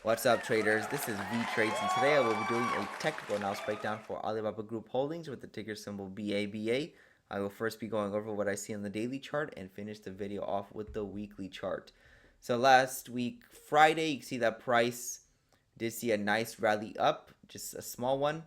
What's up, traders? This is Vee Trades, and today I will be doing a technical analysis breakdown for Alibaba Group Holdings with the ticker symbol BABA. I will first be going over what I see on the daily chart and finish the video off with the weekly chart. So last week, Friday, you can see that price did see a nice rally up, just a small one.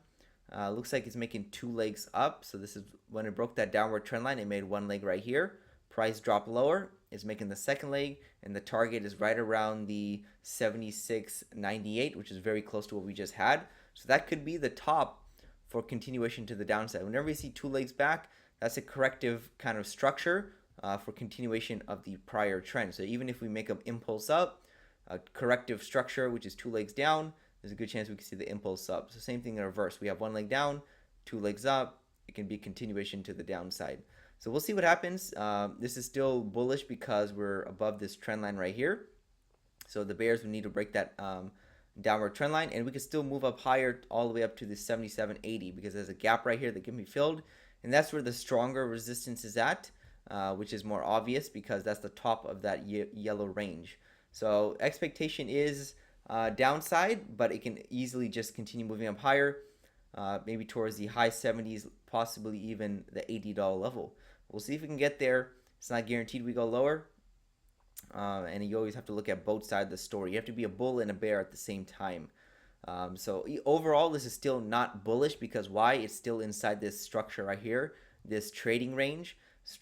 Looks like it's making two legs up. So this is when it broke that downward trend line, it made one leg right here. Price dropped lower, is making the second leg, and the target is right around the 76.98, which is very close to what we just had. So that could be the top for continuation to the downside. Whenever we see two legs back, that's a corrective kind of structure for continuation of the prior trend. So even if we make an impulse up, a corrective structure, which is two legs down, there's a good chance we can see the impulse up. So same thing in reverse. We have one leg down, two legs up. It can be continuation to the downside. So we'll see what happens. This is still bullish because we're above this trend line right here. So the bears would need to break that downward trend line, and we can still move up higher all the way up to the 77.80 because there's a gap right here that can be filled, and that's where the stronger resistance is at, which is more obvious because that's the top of that yellow range. So expectation is downside, but it can easily just continue moving up higher, maybe towards the high 70s, possibly even the $80 level. We'll see if we can get there. It's not guaranteed we go lower. And you always have to look at both sides of the story. You have to be a bull and a bear at the same time. So overall, this is still not bullish because why? It's still inside this structure right here, this trading range.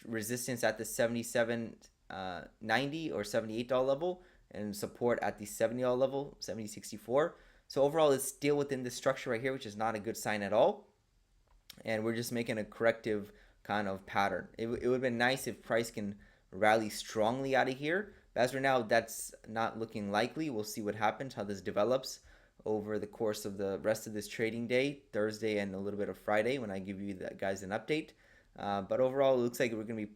Resistance at the 77.90 or $78 level, and support at the $70 level, 70.64. So overall, it's still within this structure right here, which is not a good sign at all. And we're just making a corrective kind of pattern. It would have been nice if price can rally strongly out of here. But as for now, that's not looking likely. We'll see what happens, how this develops over the course of the rest of this trading day, Thursday and a little bit of Friday when I give you guys an update. But overall, it looks like we're going to be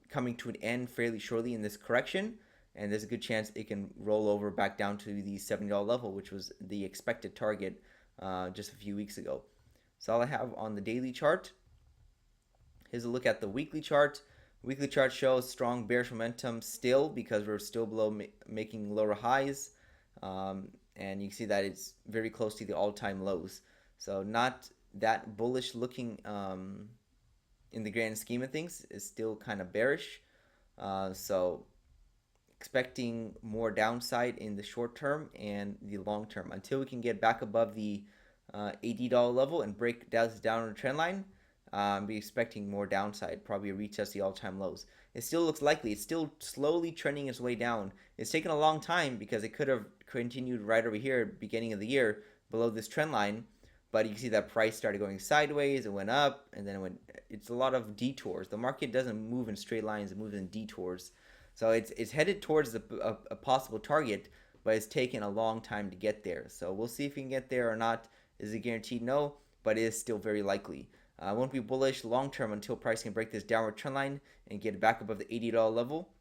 coming to an end fairly shortly in this correction. And there's a good chance it can roll over back down to the $70 level, which was the expected target just a few weeks ago. So all I have on the daily chart. Here's a look at the weekly chart. Weekly chart shows strong bearish momentum still because we're still below making lower highs. And you can see that it's very close to the all-time lows. So not that bullish looking in the grand scheme of things. It's still kind of bearish. So expecting more downside in the short term and the long term until we can get back above the $80 level and break down the downward trend line. Be expecting more downside, probably retest the all-time lows. It still looks likely. It's still slowly trending its way down. It's taken a long time because it could have continued right over here beginning of the year below this trend line, but you can see that price started going sideways, it went up, and then it went. It's a lot of detours. The market doesn't move in straight lines, it moves in detours. So it's headed towards a possible target, but it's taken a long time to get there. So we'll see if we can get there or not. Is it guaranteed? No, but it is still very likely. I won't be bullish long term until price can break this downward trend line and get back above the $80 level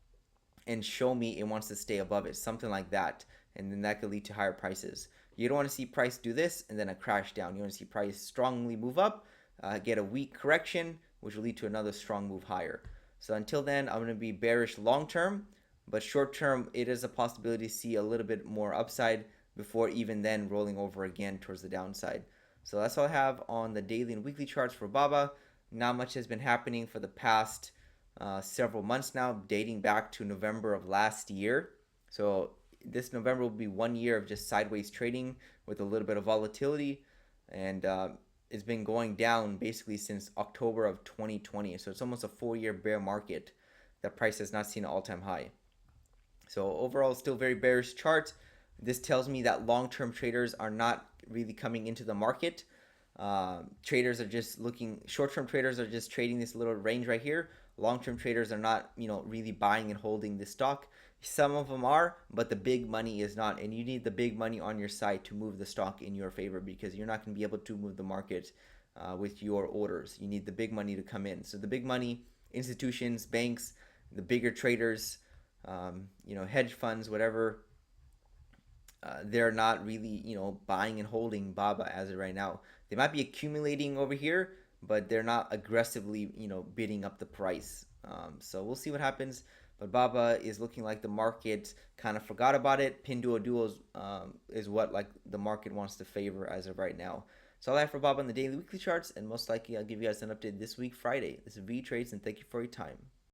and show me it wants to stay above it, something like that. And then that could lead to higher prices. You don't want to see price do this and then a crash down. You want to see price strongly move up, get a weak correction, which will lead to another strong move higher. So until then, I'm going to be bearish long term, but short term, it is a possibility to see a little bit more upside before even then rolling over again towards the downside. So that's all I have on the daily and weekly charts for BABA. Not much has been happening for the past several months now, dating back to November of last year. So this November will be 1 year of just sideways trading with a little bit of volatility. And it's been going down basically since October of 2020. So it's almost a 4-year bear market. That price has not seen an all-time high. So overall, still very bearish chart. This tells me that long-term traders are not really coming into the market. Traders are just looking. Short-term traders are just trading this little range right here. Long-term traders are not, really buying and holding this stock. Some of them are, but the big money is not. And you need the big money on your side to move the stock in your favor because you're not going to be able to move the market with your orders. You need the big money to come in. So the big money, institutions, banks, the bigger traders, hedge funds, whatever. They're not really, buying and holding BABA as of right now. They might be accumulating over here, but they're not aggressively, bidding up the price. So we'll see what happens. but Baba is looking like the market kind of forgot about it. Pinduoduo is what like the market wants to favor as of right now. So all I have for Baba on the daily weekly charts, and most likely I'll give you guys an update this week Friday. This is Vee Trades, and thank you for your time.